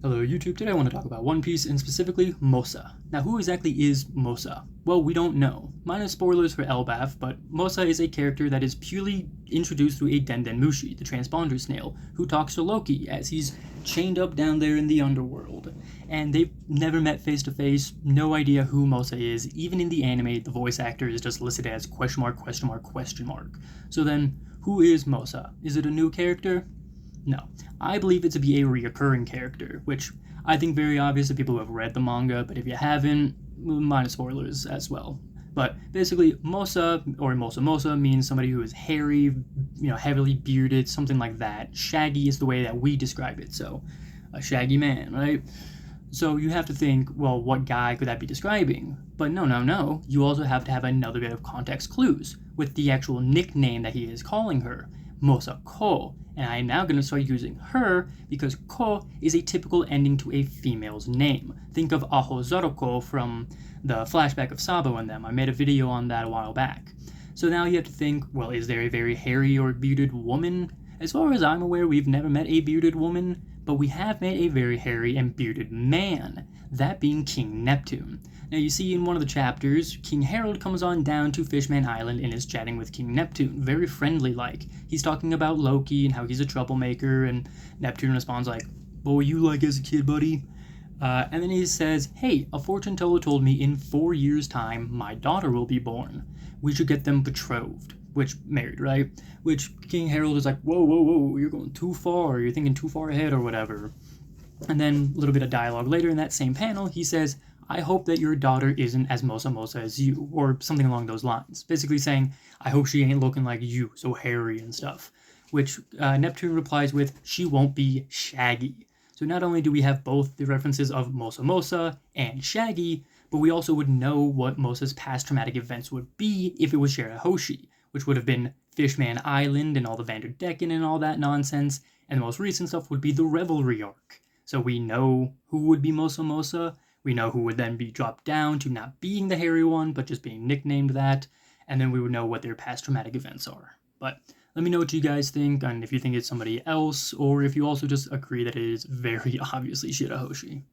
Hello YouTube, today I want to talk about One Piece and specifically Mosa. Now who exactly is Mosa? Well, we don't know. Minus spoilers for Elbaf, but Mosa is a character that is purely introduced through a Mushi, the transponder snail, who talks to Loki as he's chained up down there in the underworld. And they've never met face to face, no idea who Mosa is. Even in the anime, the voice actor is just listed as question mark, question mark, question mark. So then, who is Mosa? Is it a new character? No. I believe it to be a reoccurring character, which I think very obvious to people who have read the manga, but if you haven't, minus spoilers as well. But basically, Mosa, or Mosa Mosa, means somebody who is hairy, heavily bearded, something like that. Shaggy is the way that we describe it, so a shaggy man, right? So you have to think, well, what guy could that be describing? But no. You also have to have another bit of context clues with the actual nickname that he is calling her, Mosa Ko. And I am now going to start using her because Ko is a typical ending to a female's name. Think of Aho Zoroko from the flashback of Sabo and them. I made a video on that a while back. So now you have to think, well, is there a very hairy or bearded woman? As far as I'm aware, we've never met a bearded woman, but we have met a very hairy and bearded man, that being King Neptune. Now you see in one of the chapters, King Harold comes on down to Fishman Island and is chatting with King Neptune, very friendly like. He's talking about Loki and how he's a troublemaker, and Neptune responds like, what were you like as a kid, buddy? And then he says, hey, a fortune teller told me in 4 years' time my daughter will be born. We should get them betrothed. Which, married, right? Which King Harold is like, whoa, you're going too far, you're thinking too far ahead or whatever. And then a little bit of dialogue later in that same panel, he says, I hope that your daughter isn't as Mosa Mosa as you, or something along those lines. Basically saying, I hope she ain't looking like you, so hairy and stuff. Which Neptune replies with, she won't be Shaggy. So not only do we have both the references of Mosa Mosa and Shaggy, but we also would know what Mosa's past traumatic events would be if it was shirahoshi, which would have been Fishman Island and all the Vanderdecken and all that nonsense, and the most recent stuff would be the Revelry arc. So we know who would be Mosa Mosa, we know who would then be dropped down to not being the hairy one, but just being nicknamed that, and then we would know what their past traumatic events are. But let me know what you guys think, and if you think it's somebody else, or if you also just agree that it is very obviously Shirahoshi.